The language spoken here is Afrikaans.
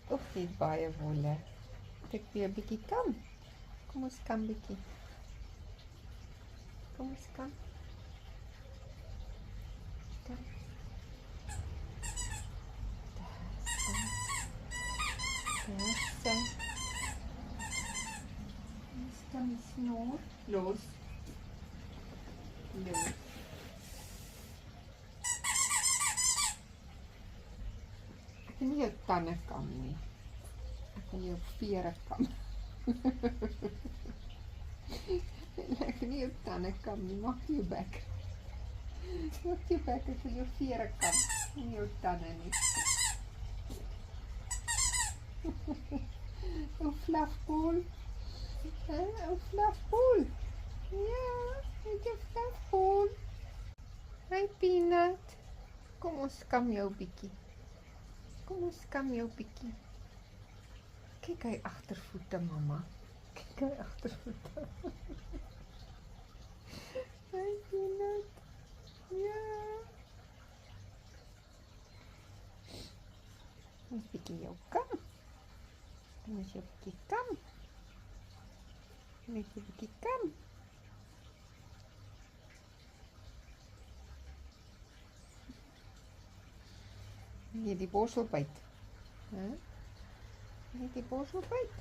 Of net baie wolle. Moet ek weer 'n bietjie kam? Kom ons kam bietjie. Kom ons kam. Kam. Daar sy. Ons kam die snoer. Los. Los. Ek kan nie jou tande kam nie. Ek kan jou vere kam. Ek kan nie jou tande kam nie. Maak jou bek. Maak jou bek, ek kan jou vere kam. Nie jou tande nie. O fluffball. O fluffball. Ja, het jy fluffball. Hi Peanut. Kom ons kam jou bietjie. Kom ons kam jou bietjie. Kyk hy agtervoete, mamma. Kyk hy agtervoete. Hi Peanut. Ja. Ons bietjie jou kam. Ons jou bietjie kam. Ons jou bietjie kam. Hier die borsel byt. Hè? Net die borsel byt.